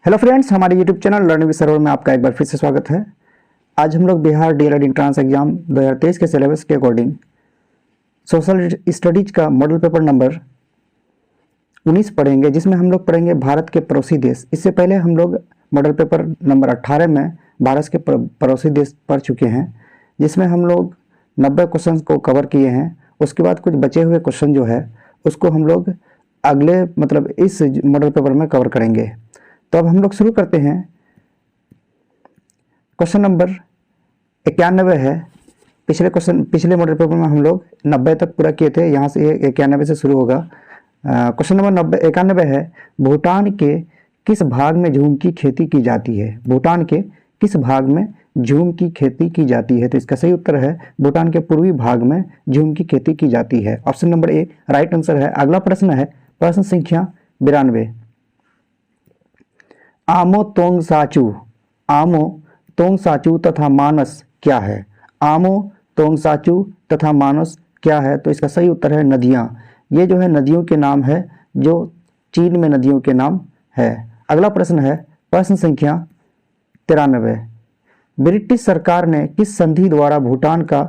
Hello friends, हमारे YouTube channel learning with server में आपका एक बार फिर से स्वागत है। आज हम लोग बिहार डीएलएड एंट्रेंस एग्जाम 2023 के सिलेबस के अकॉर्डिंग सोशल स्टडीज का मॉडल पेपर नंबर 19 पढ़ेंगे, जिसमें हम लोग पढ़ेंगे भारत के पड़ोसी देश। इससे पहले हम लोग मॉडल पेपर नंबर 18 में भारत के पड़ोसी देश पढ़ चुके हैं, जिसमें हम लोग 90 क्वेश्चन को कवर किए हैं। उसके बाद कुछ बचे हुए क्वेश्चन जो है उसको हम लोग अगले इस मॉडल पेपर में कवर करेंगे। तो अब हम लोग शुरू करते हैं। क्वेश्चन नंबर 91 है। पिछले मॉडल पेपर में हम लोग 90 तक पूरा किए थे, यहाँ से 91 से शुरू होगा। क्वेश्चन नंबर 91 है, भूटान के किस भाग में झूम की खेती की जाती है? भूटान के किस भाग में झूम की खेती की जाती है? तो इसका सही उत्तर है भूटान के पूर्वी भाग में झूम की खेती की जाती है। Option number A right answer है। अगला प्रश्न है प्रश्न संख्या 92। आमो तोंगसाचू तथा मानस क्या है? आमो तोंगसाचू तथा मानस क्या है? तो इसका सही उत्तर है नदियाँ। ये जो है नदियों के नाम है, जो चीन में नदियों के नाम है। अगला प्रश्न है प्रश्न संख्या 93। ब्रिटिश सरकार ने किस संधि द्वारा भूटान का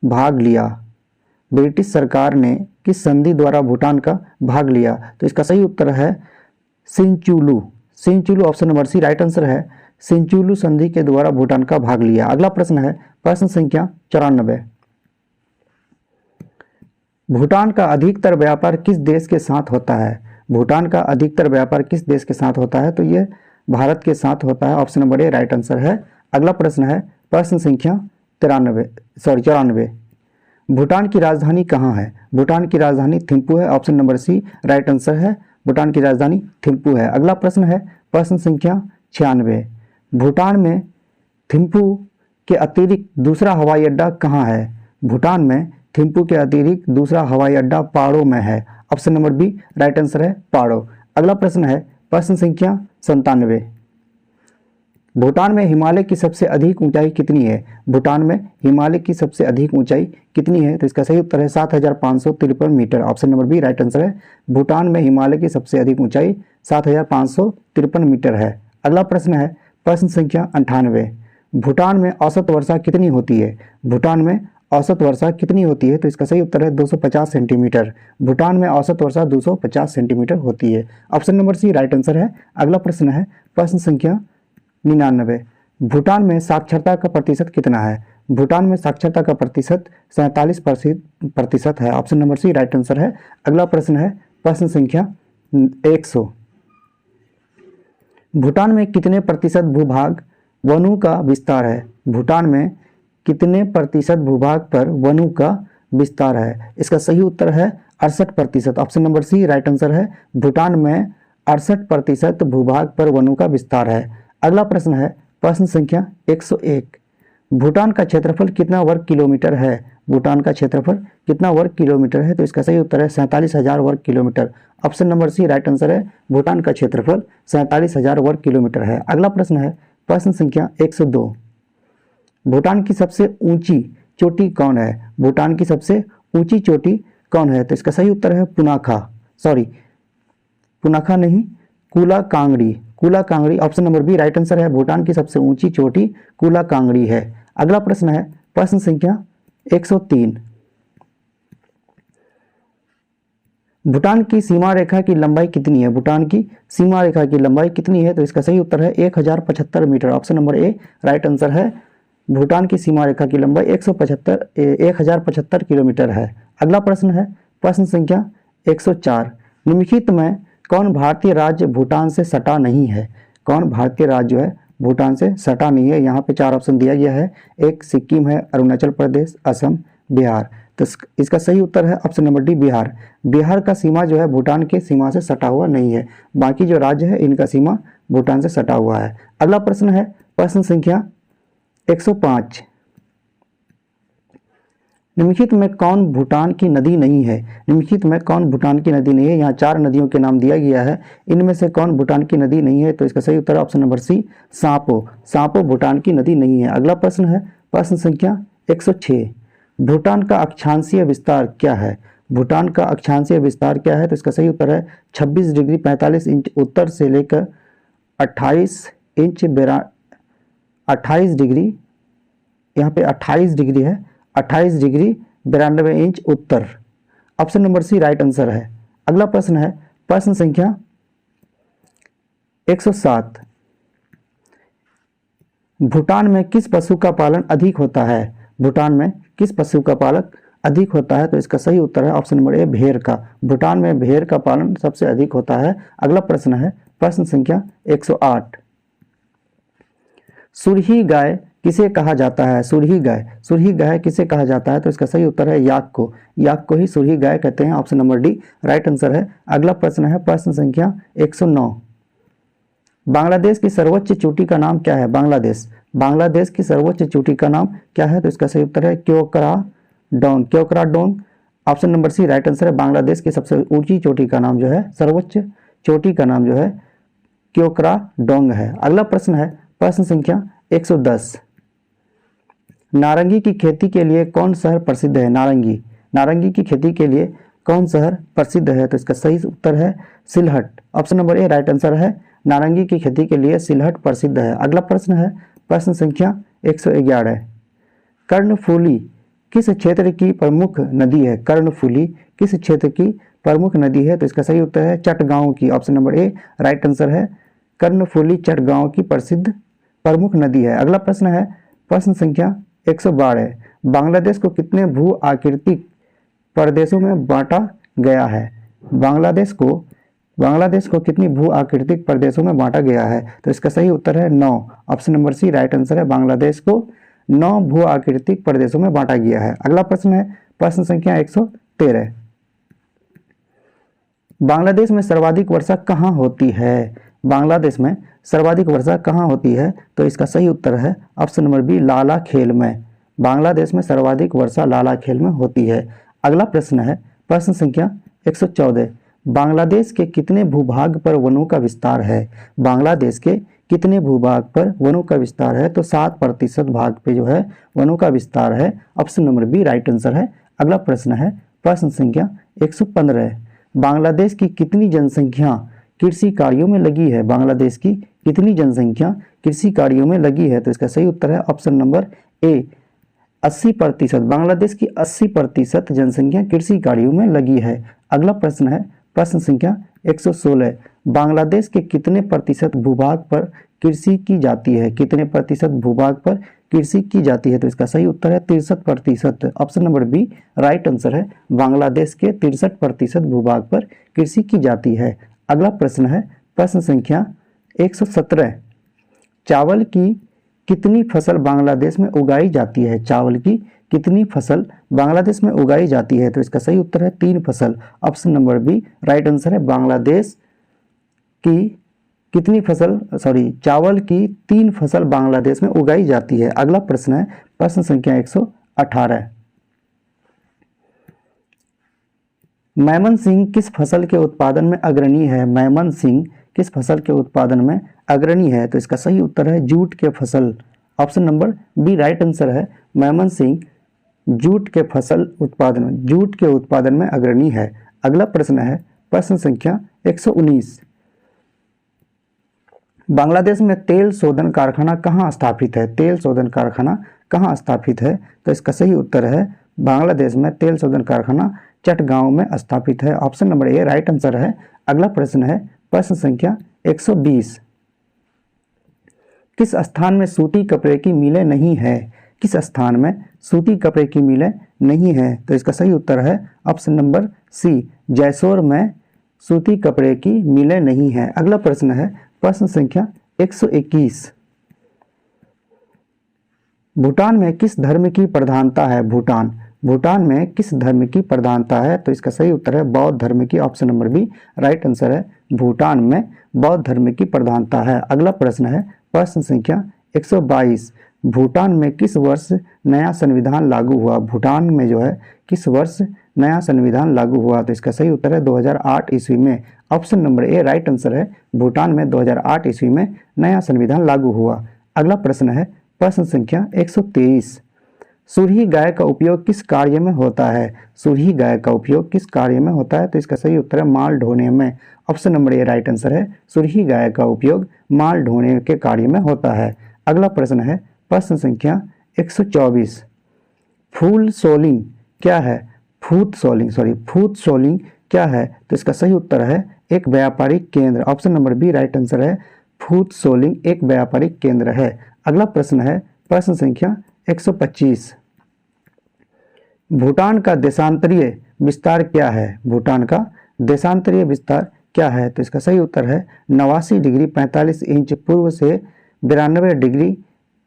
भाग लिया? ब्रिटिश सरकार ने किस संधि द्वारा भूटान का भाग लिया? तो इसका सही उत्तर है Sinchula. Option number C right answer है। सिंचुलू संधि के द्वारा भूटान का भाग लिया। अगला प्रश्न है प्रश्न संख्या 94। भूटान का अधिकतर व्यापार किस देश के साथ होता है? भूटान का अधिकतर व्यापार किस देश के साथ होता है? तो ये भारत के साथ होता है। Option number A right answer है। अगला प्रश्न है प्रश्न संख्या 94। भूटान की राजधानी कहाँ है? भूटान की राजधानी थिम्पू है। Option number C right answer है। भूटान की राजधानी थिम्पू है। अगला प्रश्न है प्रश्न संख्या 96। भूटान में थिम्पू के अतिरिक्त दूसरा हवाई अड्डा कहाँ है? भूटान में थिम्पू के अतिरिक्त दूसरा हवाई अड्डा पाड़ो में है। Option number B right answer है पाड़ो। अगला प्रश्न है प्रश्न संख्या 97। भूटान में हिमालय की सबसे अधिक ऊंचाई कितनी है? भूटान में हिमालय की सबसे अधिक ऊंचाई कितनी है? तो इसका सही उत्तर है 7553 metre. Option number B right answer है। भूटान में हिमालय की सबसे अधिक ऊंचाई 7553 मीटर है। अगला प्रश्न है प्रश्न संख्या 98। भूटान में औसत वर्षा कितनी होती है? भूटान में औसत वर्षा कितनी होती है? तो इसका सही उत्तर है 250 सेंटीमीटर। भूटान में औसत वर्षा 250 सेंटीमीटर होती है। Option number C right answer है। अगला प्रश्न है प्रश्न संख्या 99। भूटान में साक्षरता का प्रतिशत कितना है? भूटान में साक्षरता का प्रतिशत 47% है। Option number C right answer है। अगला प्रश्न है प्रश्न संख्या 100। भूटान में कितने प्रतिशत भूभाग वनों का विस्तार है? भूटान में कितने प्रतिशत भूभाग पर वनों का विस्तार है? इसका सही उत्तर है 68%। Option number C right answer है। भूटान में 68% भूभाग पर वनों का विस्तार है। अगला प्रश्न है प्रश्न संख्या 101। भूटान का क्षेत्रफल कितना वर्ग किलोमीटर है? भूटान का क्षेत्रफल कितना वर्ग किलोमीटर है? तो इसका सही उत्तर है 47,000 वर्ग kilometre. Option number C right answer है। भूटान का क्षेत्रफल 47,000 वर्ग किलोमीटर है। अगला प्रश्न है प्रश्न संख्या 102। भूटान की सबसे ऊंची चोटी कौन है? भूटान की सबसे ऊंची चोटी कौन है? तो इसका सही उत्तर है Kula Kangri. Option number B right answer है। भूटान की सबसे ऊंची चोटी कुला कांगड़ी है। अगला प्रश्न है प्रश्न संख्या 103। भूटान की सीमा रेखा की लंबाई कितनी है? भूटान की सीमा रेखा की लंबाई कितनी है? तो इसका सही उत्तर है 1075 metre. Option number A right answer है। भूटान की सीमा रेखा की लंबाई 1075 किलोमीटर है। अगला प्रश्न है प्रश्न संख्या 104। निम्नलिखित में कौन भारतीय राज्य भूटान से सटा नहीं है? कौन भारतीय राज्य जो है भूटान से सटा नहीं है? यहाँ पे 4 ऑप्शन दिया गया है। एक सिक्किम है, अरुणाचल प्रदेश, असम, बिहार। तो इसका सही उत्तर है option number D Bihar. Bihar का सीमा जो है भूटान के सीमा से सटा हुआ नहीं है। बाकी जो राज्य है इनका सीमा भूटान से सटा हुआ है। अगला प्रश्न है प्रश्न संख्या 105। निम्नलिखित में कौन भूटान की नदी नहीं है? निम्नलिखित में कौन भूटान की नदी नहीं है? यहाँ 4 नदियों के नाम दिया गया है। इनमें से कौन भूटान की नदी नहीं है? तो इसका सही उत्तर ऑप्शन नंबर सी सांपो भूटान की नदी नहीं है। अगला प्रश्न है प्रश्न संख्या 106। भूटान का अक्षांशीय विस्तार क्या है? भूटान का अक्षांशीय विस्तार क्या है? तो इसका सही उत्तर है 26 डिग्री 45 इंच उत्तर से लेकर 28 इंच 28 डिग्री, यहाँ पे 28 डिग्री है, 28 डिग्री 92 इंच उत्तर। Option number C right answer है। अगला प्रश्न है प्रश्न संख्या 107। भूटान में किस पशु का पालन अधिक होता है? भूटान में किस पशु का पालन अधिक होता है? तो इसका सही उत्तर है ऑप्शन नंबर ए भेड़ का। भूटान में भेड़ का पालन सबसे अधिक होता है। अगला प्रश्न है प्रश्न संख्या 108। सुरही गाय किसे कहा जाता है? सुरही गाय किसे कहा जाता है? तो इसका सही उत्तर है याक को। याक को ही सुरही गाय कहते हैं। Option number D right answer है। अगला प्रश्न है प्रश्न संख्या 109। बांग्लादेश की सर्वोच्च चोटी का नाम क्या है? बांग्लादेश की सर्वोच्च चोटी का नाम क्या है? तो इसका सही उत्तर है Keokradong. Option number C right answer है। बांग्लादेश की सबसे ऊंची चोटी का नाम जो है, सर्वोच्च चोटी का नाम जो है क्योकराडोंग है। अगला प्रश्न है प्रश्न संख्या 110। नारंगी की खेती के लिए कौन शहर प्रसिद्ध है? नारंगी की खेती के लिए कौन शहर प्रसिद्ध है? तो इसका सही उत्तर है Sylhet. Option number A right answer है। नारंगी की खेती के लिए सिलहट प्रसिद्ध है। अगला प्रश्न है प्रश्न संख्या 111। कर्णफूली किस क्षेत्र की प्रमुख नदी है? कर्णफूली किस क्षेत्र की प्रमुख नदी है? तो इसका सही उत्तर है चटगांव की। Option number A right answer है। कर्णफूली चटगांव की प्रसिद्ध प्रमुख नदी है। अगला प्रश्न है प्रश्न संख्या 112। बांग्लादेश को कितने भू आकृतिक प्रदेशों में बांटा गया है? बांग्लादेश को कितनी भू आकृतिक प्रदेशों में बांटा गया है? तो इसका सही उत्तर है 9। Option number C right answer है। बांग्लादेश को 9 भू आकृतिक प्रदेशों में बांटा गया है। अगला प्रश्न है प्रश्न संख्या 113। बांग्लादेश में सर्वाधिक वर्षा कहाँ होती है? बांग्लादेश में सर्वाधिक वर्षा कहाँ होती है? तो इसका सही उत्तर है ऑप्शन नंबर बी लालाखेल में। बांग्लादेश में सर्वाधिक वर्षा लालाखेल में होती है। अगला प्रश्न है प्रश्न संख्या 114। बांग्लादेश के कितने भूभाग पर वनों का विस्तार है? बांग्लादेश के कितने भूभाग पर वनों का विस्तार है? तो 7% भाग पे जो है वनों का विस्तार है। Option number B right answer है। अगला प्रश्न है प्रश्न संख्या 115। बांग्लादेश की कितनी जनसंख्या कृषि कार्यों में लगी है? बांग्लादेश की कितनी जनसंख्या कृषि कार्यों में लगी है? तो इसका सही उत्तर है ऑप्शन नंबर ए 80%। बांग्लादेश की 80% जनसंख्या कृषि कार्यों में लगी है। अगला प्रश्न है प्रश्न संख्या 116। बांग्लादेश के कितने प्रतिशत भूभाग पर कृषि की जाती है? कितने प्रतिशत भूभाग पर कृषि की जाती है? तो इसका सही उत्तर है 63%। Option number B right answer है। बांग्लादेश के 63% भूभाग पर कृषि की जाती है। अगला प्रश्न है प्रश्न संख्या 117। चावल की कितनी फसल बांग्लादेश में उगाई जाती है? चावल की कितनी फसल बांग्लादेश में उगाई जाती है? तो इसका सही उत्तर है 3 फसल। Option number B right answer है। बांग्लादेश की कितनी फसल चावल की 3 फसल बांग्लादेश में उगाई जाती है। अगला प्रश्न है प्रश्न संख्या 118। मेमनसिंह किस फसल के उत्पादन में अग्रणी है? मेमनसिंह किस फसल के उत्पादन में अग्रणी है? तो इसका सही उत्तर है जूट के फसल। Option number B right answer है। मेमनसिंह जूट के उत्पादन में अग्रणी है। अगला प्रश्न है प्रश्न संख्या 119। बांग्लादेश में तेल शोधन कारखाना कहाँ स्थापित है? तेल शोधन कारखाना कहाँ स्थापित है? तो इसका सही उत्तर है बांग्लादेश में तेल शोधन कारखाना चटगांव में स्थापित है। Option number A right answer है। अगला प्रश्न है प्रश्न संख्या 120। किस स्थान में सूती कपड़े की मिलें नहीं है? किस स्थान में सूती कपड़े की मिलें नहीं है? तो इसका सही उत्तर है ऑप्शन नंबर सी जैसोर में सूती कपड़े की मिलें नहीं है। अगला प्रश्न है प्रश्न संख्या 121। भूटान में किस धर्म की प्रधानता है? भूटान में किस धर्म की प्रधानता है? तो इसका सही उत्तर है बौद्ध धर्म की। Option number B right answer है। भूटान में बौद्ध धर्म की प्रधानता है। अगला प्रश्न है प्रश्न संख्या 122। भूटान में किस वर्ष नया संविधान लागू हुआ? भूटान में जो है किस वर्ष नया संविधान लागू हुआ? तो इसका सही उत्तर है 2008 ईस्वी में। Option number A right answer है। भूटान में 2008 ईस्वी में नया संविधान लागू हुआ। अगला प्रश्न है प्रश्न संख्या 123। सुरही गाय का उपयोग किस कार्य में होता है? सुरही गाय का उपयोग किस कार्य में होता है? तो इसका सही उत्तर है माल ढोने में। Option number A right answer है। सुरही गाय का उपयोग माल ढोने के कार्य में होता है। अगला प्रश्न है प्रश्न संख्या 124। फूल सोलिंग क्या है? फूट सोलिंग क्या है? तो इसका सही उत्तर है एक व्यापारिक केंद्र। Option number B right answer है। फूट सोलिंग एक व्यापारिक केंद्र है। अगला प्रश्न है प्रश्न संख्या 125। भूटान का देशांतरीय विस्तार क्या है? भूटान का देशांतरीय विस्तार क्या है? तो इसका सही उत्तर है 89 डिग्री 45 इंच पूर्व से 92 डिग्री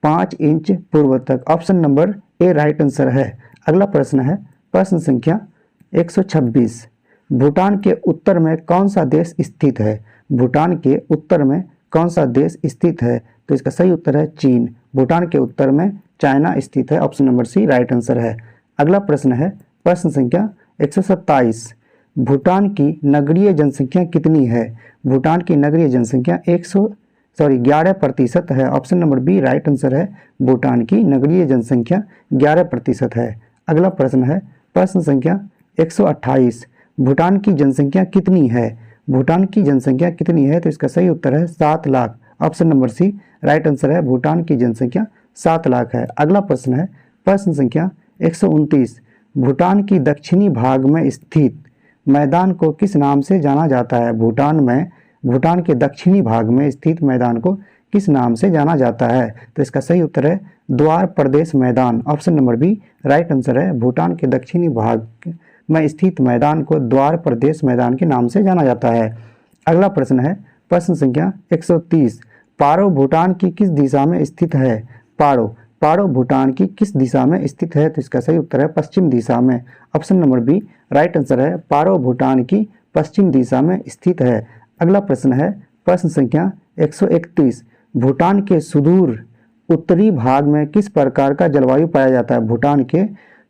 5 इंच पूर्व तक। Option number A right answer है। अगला प्रश्न है प्रश्न संख्या 126। भूटान के उत्तर में कौन सा देश स्थित है? भूटान के उत्तर में कौन सा देश स्थित है? तो इसका सही उत्तर है चीन। भूटान के उत्तर में चाइना स्थित है। Option number C right answer है। अगला प्रश्न है प्रश्न संख्या 127। भूटान की नगरीय जनसंख्या कितनी है? भूटान की नगरीय जनसंख्या 11% है। Option number B right answer है। भूटान की नगरीय जनसंख्या 11% है। अगला प्रश्न है प्रश्न संख्या 128। भूटान की जनसंख्या कितनी है? भूटान की जनसंख्या कितनी है? तो इसका सही उत्तर है 7 lakh. Option number C right answer है। भूटान की जनसंख्या 7 लाख है। अगला प्रश्न है प्रश्न संख्या 129। भूटान की दक्षिणी भाग में स्थित मैदान को किस नाम से जाना जाता है? भूटान के दक्षिणी भाग में स्थित मैदान को किस नाम से जाना जाता है? तो इसका सही उत्तर है द्वार प्रदेश मैदान। Option number B right answer है। भूटान के दक्षिणी भाग में स्थित मैदान को द्वार प्रदेश मैदान के नाम से जाना जाता है। अगला प्रश्न है प्रश्न संख्या 130। पारो भूटान की किस दिशा में स्थित है? पारो भूटान की किस दिशा में स्थित है? तो इसका सही उत्तर है पश्चिम दिशा में। Option number B right answer है। पारो भूटान की पश्चिम दिशा में स्थित है। अगला प्रश्न है प्रश्न संख्या 131। भूटान के सुदूर उत्तरी भाग में किस प्रकार का जलवायु पाया जाता है? भूटान के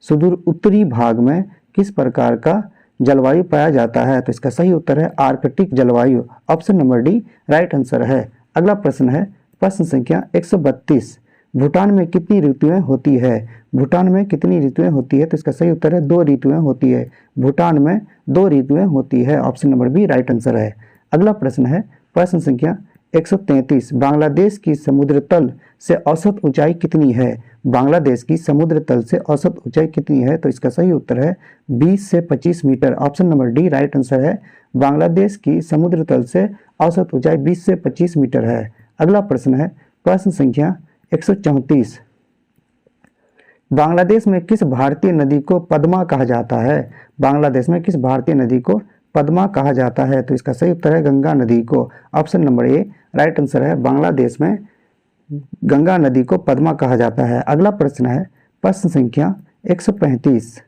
सुदूर उत्तरी भाग में किस प्रकार का जलवायु पाया जाता है? तो इसका सही उत्तर है आर्कटिक जलवायु। Option number D right answer है। अगला प्रश्न है प्रश्न संख्या 132। भूटान में कितनी ऋतुएं होती है? भूटान में कितनी ऋतुएं होती है? तो इसका सही उत्तर है 2 ऋतुएं होती है। भूटान में 2 ऋतुएं होती है। Option number B right answer है। अगला प्रश्न है प्रश्न संख्या 133। बांग्लादेश की समुद्र तल से औसत ऊंचाई कितनी है? बांग्लादेश की समुद्र तल से औसत ऊंचाई कितनी है? तो इसका सही उत्तर है 20 से 25 metre. Option number D right answer है। बांग्लादेश की समुद्र तल से औसत ऊंचाई 20 से 25 मीटर है। अगला प्रश्न है प्रश्न संख्या 134। बांग्लादेश में किस भारतीय नदी को पद्मा कहा जाता है? बांग्लादेश में किस भारतीय नदी को पद्मा कहा जाता है? तो इसका सही उत्तर है गंगा नदी को। Option number A right answer है। बांग्लादेश में गंगा नदी को पद्मा कहा जाता है। अगला प्रश्न है प्रश्न संख्या 135।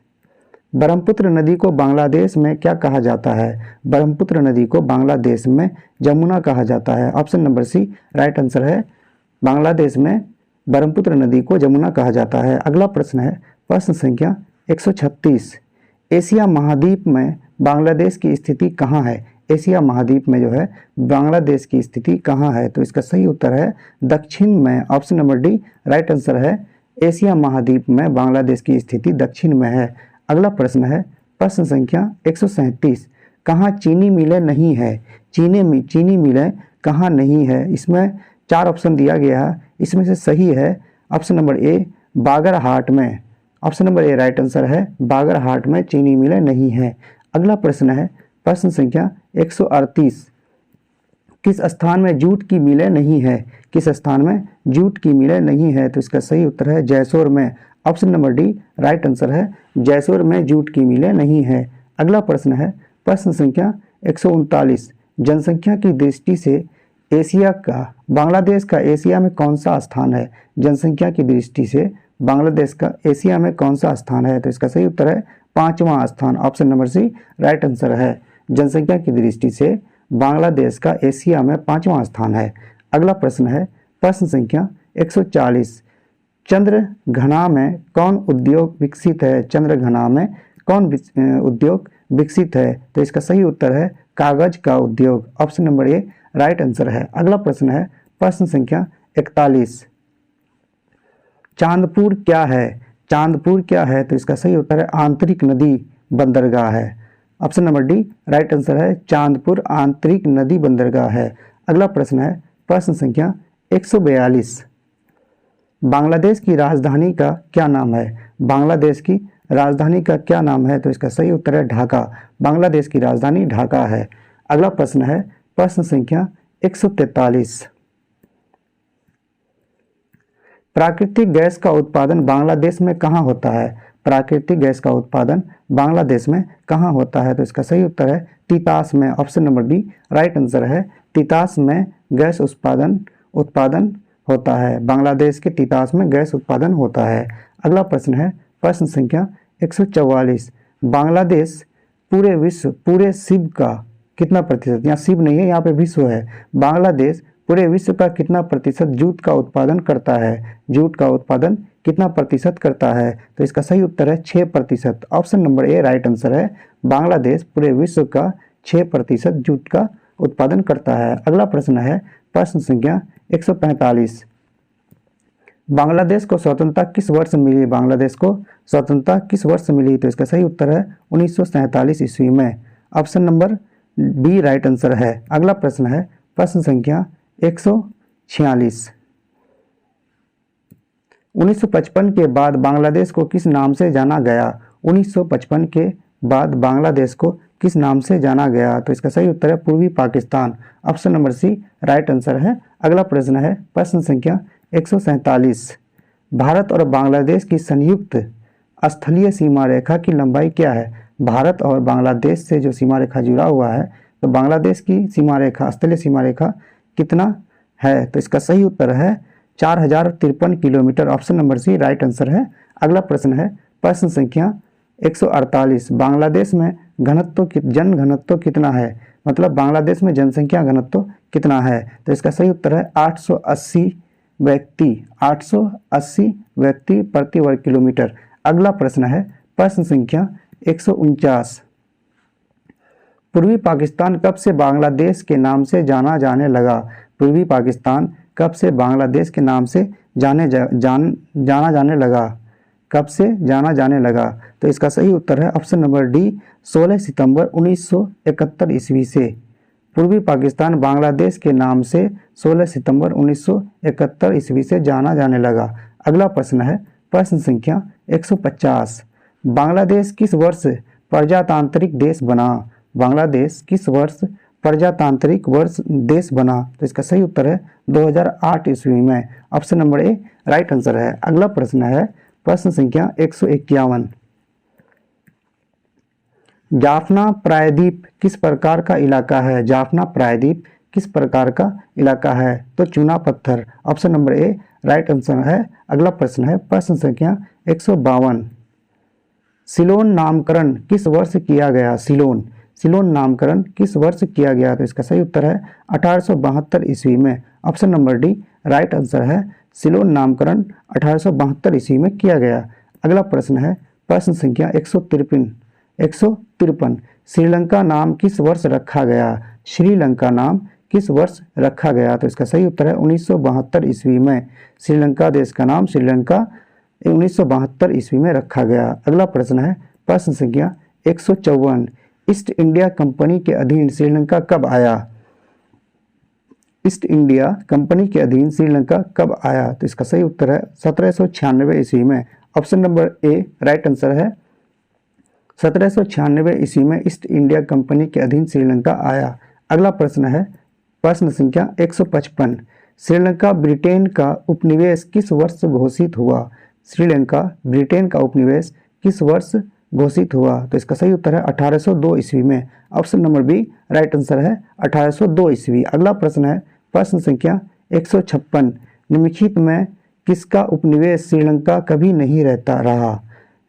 ब्रह्मपुत्र नदी को बांग्लादेश में क्या कहा जाता है? ब्रह्मपुत्र नदी को बांग्लादेश में जमुना कहा जाता है। Option number C right answer है। बांग्लादेश में ब्रह्मपुत्र नदी को जमुना कहा जाता है। अगला प्रश्न है प्रश्न संख्या 136। एशिया महाद्वीप में बांग्लादेश की स्थिति कहाँ है? एशिया महाद्वीप में जो है बांग्लादेश की स्थिति कहाँ है? तो इसका सही उत्तर है दक्षिण में। Option number D right answer है। एशिया महाद्वीप में बांग्लादेश की स्थिति दक्षिण में है। अगला प्रश्न है प्रश्न संख्या 137। कहाँ चीनी मिलें नहीं है? चीनी मिलें कहाँ नहीं है? इसमें 4 ऑप्शन दिया गया है। इसमें से सही है ऑप्शन नंबर ए बागरहाट में। Option number A right answer है। बागरहाट में चीनी मिलें नहीं है। अगला प्रश्न है प्रश्न संख्या 138। किस स्थान में जूट की मिलें नहीं है? किस स्थान में जूट की मिलें नहीं है? तो इसका सही उत्तर है जैसोर में। Option number D right answer है। जैसोर में जूट की मिलें नहीं है। अगला प्रश्न है प्रश्न संख्या 139। जनसंख्या की दृष्टि से एशिया का बांग्लादेश का एशिया में कौन सा स्थान है? जनसंख्या की दृष्टि से बांग्लादेश का एशिया में कौन सा स्थान है? तो इसका सही उत्तर है 5वां स्थान। Option number C right answer है। जनसंख्या की दृष्टि से बांग्लादेश का एशिया में 5वां स्थान है। अगला प्रश्न है प्रश्न संख्या 140। चंद्रघना में कौन उद्योग विकसित है? चंद्रघना में कौन उद्योग विकसित है? तो इसका सही उत्तर है कागज का उद्योग। Option number A right answer है। अगला प्रश्न है प्रश्न संख्या 41। चांदपुर क्या है? चांदपुर क्या है? तो इसका सही उत्तर है आंतरिक नदी बंदरगाह है। Option number D right answer है, चांदपुर आंतरिक नदी बंदरगाह है। अगला प्रश्न है प्रश्न संख्या 142। बांग्लादेश की राजधानी का क्या नाम है? बांग्लादेश की राजधानी का क्या नाम है? तो इसका सही उत्तर है ढाका। बांग्लादेश की राजधानी ढाका है। अगला प्रश्न है प्रश्न संख्या 143। प्राकृतिक गैस का उत्पादन बांग्लादेश में कहाँ होता है? प्राकृतिक गैस का उत्पादन बांग्लादेश में कहाँ होता है? तो इसका सही उत्तर है तितास में। Option number B right answer है, तितास में गैस उत्पादन होता है। बांग्लादेश के तितास में गैस उत्पादन होता है। अगला प्रश्न है प्रश्न संख्या 144। बांग्लादेश पूरे शिव का कितना प्रतिशत, यहाँ शिव नहीं है, यहाँ पे विश्व है। बांग्लादेश पूरे विश्व का कितना प्रतिशत जूट का उत्पादन करता है? जूट का उत्पादन कितना प्रतिशत करता है? तो इसका सही उत्तर है 6%। Option number A right answer है, बांग्लादेश पूरे विश्व का 6% जूट का उत्पादन करता है। अगला प्रश्न है प्रश्न संख्या 145। बांग्लादेश को स्वतंत्रता किस वर्ष मिली? बांग्लादेश को स्वतंत्रता किस वर्ष मिली? तो इसका सही उत्तर है 1947 ईस्वी में। Option number D right answer है। अगला प्रश्न है प्रश्न संख्या 146। 1955 के बाद बांग्लादेश को किस नाम से जाना गया? 1955 के बाद बांग्लादेश को किस नाम से जाना गया? तो इसका सही उत्तर है पूर्वी Pakistan. Option number C right answer है। अगला प्रश्न है प्रश्न संख्या 147। भारत और बांग्लादेश की संयुक्त स्थलीय सीमा रेखा की लंबाई क्या है? भारत और बांग्लादेश से जो सीमा रेखा जुड़ा हुआ है, तो बांग्लादेश की सीमा रेखा, स्थलीय सीमा रेखा कितना है? तो इसका सही उत्तर है 4053 kilometre. Option number C right answer है। अगला प्रश्न है प्रश्न संख्या 148। बांग्लादेश में जन घनत्व कितना है? मतलब बांग्लादेश में जनसंख्या घनत्व कितना है? तो इसका सही उत्तर है 880 व्यक्ति प्रति वर्ग किलोमीटर। अगला प्रश्न है प्रश्न संख्या 149। पूर्वी पाकिस्तान कब से बांग्लादेश के नाम से जाना जाने लगा? पूर्वी पाकिस्तान कब से बांग्लादेश के नाम से जाना जाने लगा? कब से जाना जाने लगा? तो इसका सही उत्तर है ऑप्शन नंबर डी 16 सितंबर 1971 ईस्वी से। पूर्वी पाकिस्तान बांग्लादेश के नाम से 16 सितंबर 1971 ईस्वी से जाना जाने लगा। अगला प्रश्न है प्रश्न संख्या 150। बांग्लादेश किस वर्ष प्रजातांत्रिक देश बना? बांग्लादेश किस वर्ष प्रजातांत्रिक देश बना? तो इसका सही उत्तर है 2008 ईस्वी में। Option number A right answer है। अगला प्रश्न है प्रश्न संख्या 151। जाफना प्रायद्वीप किस प्रकार का इलाका है? जाफना प्रायद्वीप किस प्रकार का इलाका है? तो चूना पत्थर। Option number A right answer है। अगला प्रश्न है प्रश्न संख्या 152। सिलोन नामकरण किस वर्ष किया गया? सिलोन नामकरण किस वर्ष किया गया? तो इसका सही उत्तर है 1872 ईस्वी में। Option number D right answer है। सिलोन नामकरण 1872 ईस्वी में किया गया। अगला प्रश्न है प्रश्न संख्या 153। श्रीलंका नाम किस वर्ष रखा गया? श्रीलंका नाम किस वर्ष रखा गया? तो इसका सही उत्तर है 1972 ईस्वी में। श्रीलंका देश का नाम श्रीलंका 1972 ईस्वी में रखा गया। अगला प्रश्न है प्रश्न संख्या 154। ईस्ट इंडिया कंपनी के अधीन श्रीलंका कब आया? ईस्ट इंडिया कंपनी के अधीन श्रीलंका कब आया? तो इसका सही उत्तर है 1796 ईस्वी में। Option number A right answer है। 1796 ईस्वी में ईस्ट इंडिया कंपनी के अधीन श्रीलंका आया। अगला प्रश्न है प्रश्न संख्या 155। श्रीलंका ब्रिटेन का उपनिवेश किस वर्ष घोषित हुआ? श्रीलंका ब्रिटेन का उपनिवेश किस वर्ष घोषित हुआ? तो इसका सही उत्तर है 1802 ईस्वी में। Option number B right answer है 1802 ईस्वी। अगला प्रश्न है प्रश्न संख्या 156। निम्नलिखित में किसका उपनिवेश श्रीलंका कभी नहीं रहता रहा?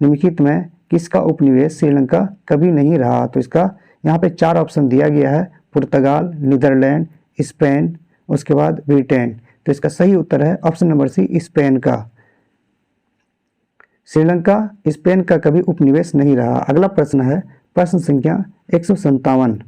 निम्नलिखित में किसका उपनिवेश श्रीलंका कभी नहीं रहा? तो इसका यहाँ पे 4 ऑप्शन दिया गया है, पुर्तगाल, नीदरलैंड, स्पेन, उसके बाद ब्रिटेन। तो इसका सही उत्तर है ऑप्शन नंबर सी स्पेन का। श्रीलंका स्पेन का कभी उपनिवेश नहीं रहा। अगला प्रश्न है प्रश्न संख्या 157।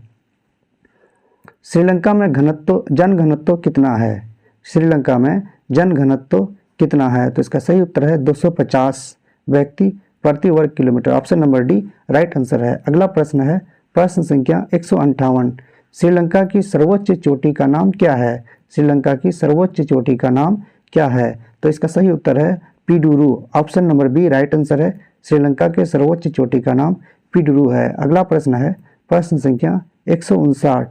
श्रीलंका में जन घनत्व कितना है? श्रीलंका में जन घनत्व कितना है? तो इसका सही उत्तर है 250 व्यक्ति प्रति वर्ग kilometre. Option number D right answer है। अगला प्रश्न है प्रश्न संख्या 158। श्रीलंका की सर्वोच्च चोटी का नाम क्या है? श्रीलंका की सर्वोच्च चोटी का नाम क्या है? तो इसका सही उत्तर है Piduru. Option number B right answer है। श्रीलंका के सर्वोच्च चोटी का नाम पीडुरु है। अगला प्रश्न है प्रश्न संख्या 159।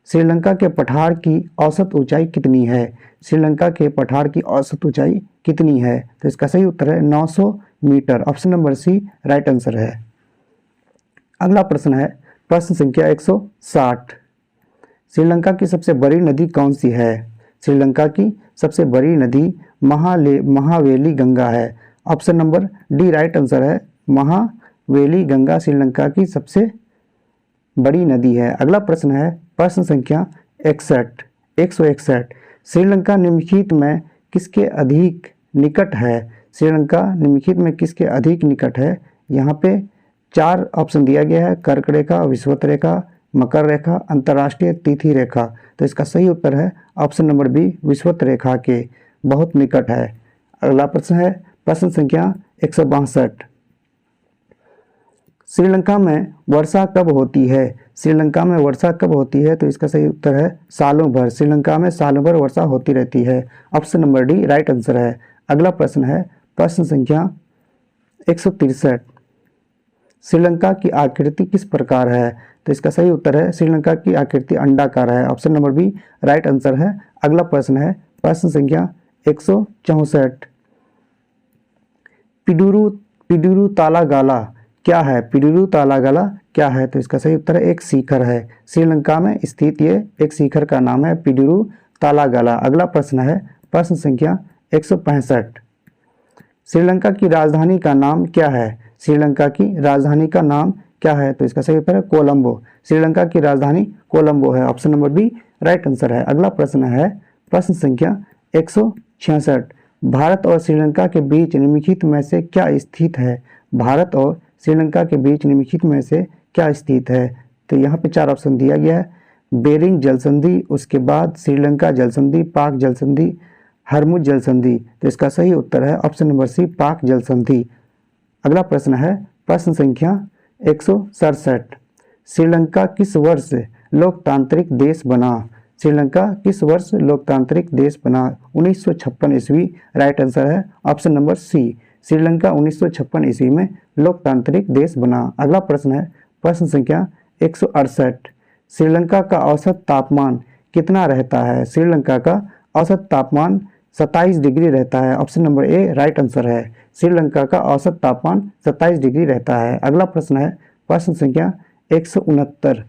श्रीलंका के पठार की औसत ऊंचाई कितनी है? श्रीलंका के पठार की औसत ऊंचाई कितनी है? तो इसका सही उत्तर है 900 metre. Option number C right answer है। अगला प्रश्न है प्रश्न संख्या 160। श्रीलंका की सबसे बड़ी नदी कौन सी है? श्रीलंका की सबसे बड़ी नदी महावेली गंगा है। Option number D right answer है। महावेली गंगा श्रीलंका की सबसे बड़ी नदी है। अगला प्रश्न है प्रश्न संख्या 161। श्रीलंका निम्नलिखित में किसके अधिक निकट है? श्रीलंका निम्नलिखित में किसके अधिक निकट है? यहाँ पे 4 ऑप्शन दिया गया है, कर्क रेखा, विषुवत रेखा, मकर रेखा, अंतर्राष्ट्रीय तिथि रेखा। तो इसका सही उत्तर है ऑप्शन नंबर बी विषुवत रेखा के बहुत निकट है। अगला प्रश्न है प्रश्न संख्या 162। श्रीलंका में वर्षा कब होती है? श्रीलंका में वर्षा कब होती है? तो इसका सही उत्तर है सालों भर। श्रीलंका में सालों भर वर्षा होती रहती है। Option number D right answer है। अगला प्रश्न है प्रश्न संख्या 163। श्रीलंका की आकृति किस प्रकार है? तो इसका सही उत्तर है श्रीलंका की आकृति अंडाकार है। Option number B right answer है। अगला प्रश्न है प्रश्न संख्या 164। पिडुरु तालागाला क्या है? पिडुरु तालागाला क्या है? तो इसका सही उत्तर है एक शिखर है। श्रीलंका में स्थित ये एक शिखर का नाम है पिडुरु तालागाला। अगला प्रश्न है प्रश्न संख्या 165। श्रीलंका की राजधानी का नाम क्या है? श्रीलंका की राजधानी का नाम क्या है? तो इसका सही उत्तर है कोलंबो। श्रीलंका की राजधानी कोलंबो है। Option number B right answer है। अगला प्रश्न है प्रश्न संख्या 166। भारत और श्रीलंका के बीच निम्नलिखित में से क्या स्थित है? भारत और श्रीलंका के बीच निम्नलिखित में से क्या स्थित है? तो यहाँ पे 4 ऑप्शन दिया गया है, बेरिंग जल संधि, उसके बाद श्रीलंका जल संधि, पाक जल संधि, हरमुज जल संधि। तो इसका सही उत्तर है ऑप्शन नंबर सी पाक जल संधि। अगला प्रश्न है प्रश्न संख्या 167। श्रीलंका किस वर्ष लोकतांत्रिक देश बना? श्रीलंका किस वर्ष लोकतांत्रिक देश बना? 1956 ईस्वी राइट आंसर है। ऑप्शन नंबर सी श्रीलंका 1956 ईस्वी में लोकतांत्रिक देश बना। अगला प्रश्न है प्रश्न संख्या 168। श्रीलंका का औसत तापमान कितना रहता है? श्रीलंका का औसत तापमान 27 डिग्री रहता है। Option number A right answer है। श्रीलंका का औसत तापमान 27 डिग्री रहता है। अगला प्रश्न है प्रश्न संख्या 169।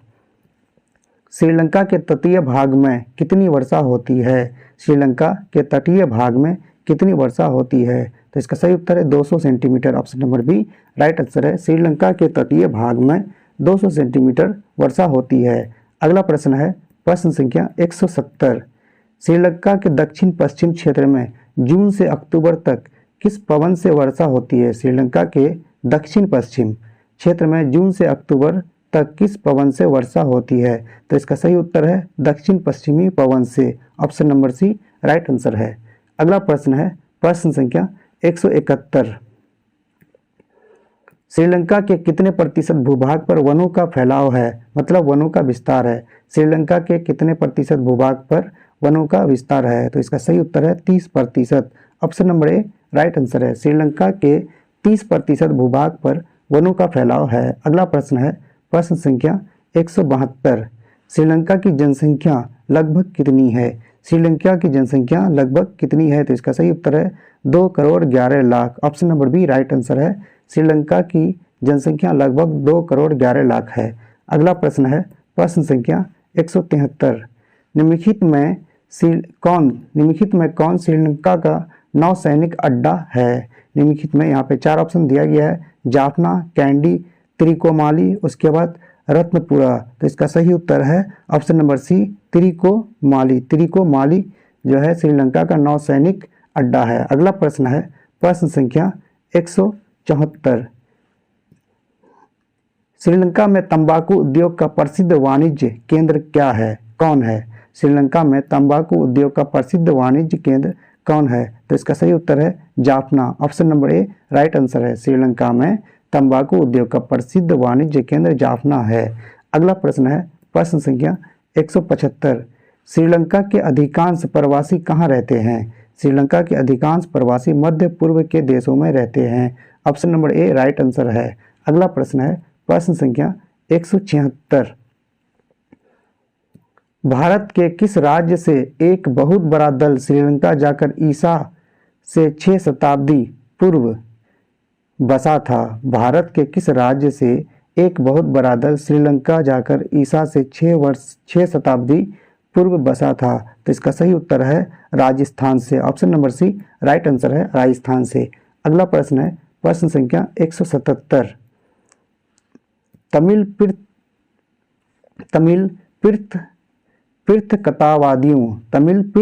श्रीलंका के तटीय भाग में कितनी वर्षा होती है? श्रीलंका के तटीय भाग में कितनी वर्षा होती है? तो इसका सही उत्तर है 200 centimetre. Option number B right answer है। श्रीलंका के तटीय भाग में 200 सेंटीमीटर वर्षा होती है। अगला प्रश्न है प्रश्न संख्या 170। श्रीलंका के दक्षिण पश्चिम क्षेत्र में जून से अक्टूबर तक किस पवन से वर्षा होती है? श्रीलंका के दक्षिण पश्चिम क्षेत्र में जून से अक्टूबर तक किस पवन से वर्षा होती है? तो इसका सही उत्तर है दक्षिण पश्चिमी पवन से। Option number C right answer है। अगला प्रश्न है प्रश्न संख्या 171। श्रीलंका के कितने प्रतिशत भूभाग पर वनों का फैलाव है? मतलब वनों का विस्तार है। श्रीलंका के कितने प्रतिशत भूभाग पर वनों का विस्तार है? तो इसका सही उत्तर है 30%। Option number A right answer है। श्रीलंका के 30% भूभाग पर वनों का फैलाव है। अगला प्रश्न है प्रश्न संख्या 172। श्रीलंका की जनसंख्या लगभग कितनी है? श्रीलंका की जनसंख्या लगभग कितनी है? तो इसका सही उत्तर है 2 crore 11 lakh. Option number B right answer है। श्रीलंका की जनसंख्या लगभग 2 करोड़ 11 लाख है। अगला प्रश्न है प्रश्न संख्या 173। निम्नलिखित में कौन श्रीलंका का नौसैनिक अड्डा है? निम्नलिखित में यहाँ पे 4 ऑप्शन दिया गया है, जाफना, कैंडी, त्रिकोमाली, उसके बाद रत्नपुरा। तो इसका सही उत्तर है ऑप्शन नंबर सी त्रिकोमाली। त्रिकोमाली जो है श्रीलंका का नौसैनिक अड्डा है। अगला प्रश्न है प्रश्न संख्या 174। श्रीलंका में तंबाकू उद्योग का प्रसिद्ध वाणिज्य केंद्र क्या है? कौन है? श्रीलंका में तंबाकू उद्योग का प्रसिद्ध वाणिज्य केंद्र कौन है? तो इसका सही उत्तर है Jaffna. Option number A right answer है। श्रीलंका में तंबाकू उद्योग का प्रसिद्ध वाणिज्य केंद्र जाफना है। अगला प्रश्न है प्रश्न संख्या 175। श्रीलंका के अधिकांश प्रवासी कहाँ रहते हैं? श्रीलंका के अधिकांश प्रवासी मध्य पूर्व के देशों में रहते हैं। Option number A right answer है। अगला प्रश्न है प्रश्न संख्या 176। भारत के किस राज्य से एक बहुत बड़ा दल श्रीलंका जाकर ईसा से 6 शताब्दी पूर्व बसा था? भारत के किस राज्य से एक बहुत बड़ा दल श्रीलंका जाकर ईसा से 6 शताब्दी पूर्व बसा था? तो इसका सही उत्तर है राजस्थान से। Option number C right answer है राजस्थान से। अगला प्रश्न है प्रश्न संख्या 177। तमिल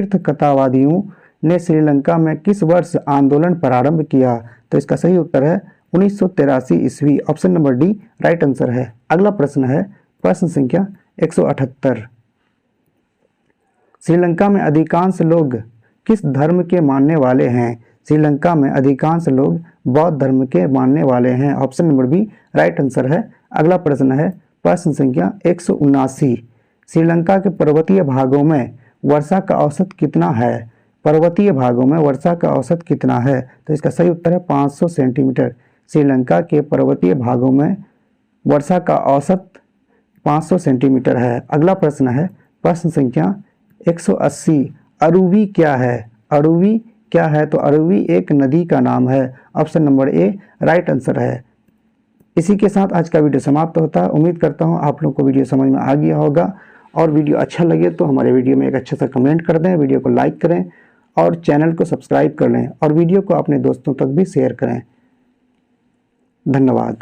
तीर्थकथावादियों ने श्रीलंका में किस वर्ष आंदोलन प्रारंभ किया? तो इसका सही उत्तर है 1983 ईस्वी। Option number D right answer है। अगला प्रश्न है प्रश्न संख्या 178। श्रीलंका में अधिकांश लोग किस धर्म के मानने वाले हैं? श्रीलंका में अधिकांश लोग बौद्ध धर्म के मानने वाले हैं। Option number B right answer है। अगला प्रश्न है प्रश्न संख्या 179। श्रीलंका के पर्वतीय भागों में वर्षा का औसत कितना है? पर्वतीय भागों में वर्षा का औसत कितना है? तो इसका सही उत्तर है 500 सेंटीमीटर। श्रीलंका के पर्वतीय भागों में वर्षा का औसत 500 सेंटीमीटर है। अगला प्रश्न है प्रश्न संख्या 180। अरुवी क्या है? अरुवी क्या है? तो अरुवी एक नदी का नाम है। Option number A right answer है। इसी के साथ आज का वीडियो समाप्त होता है। उम्मीद करता हूँ आप लोग को वीडियो समझ में आ गया होगा, और वीडियो अच्छा लगे तो हमारे वीडियो में एक अच्छा सा कमेंट कर दें, वीडियो को लाइक करें और चैनल को सब्सक्राइब कर लें, और वीडियो को अपने दोस्तों तक भी शेयर करें। धन्यवाद।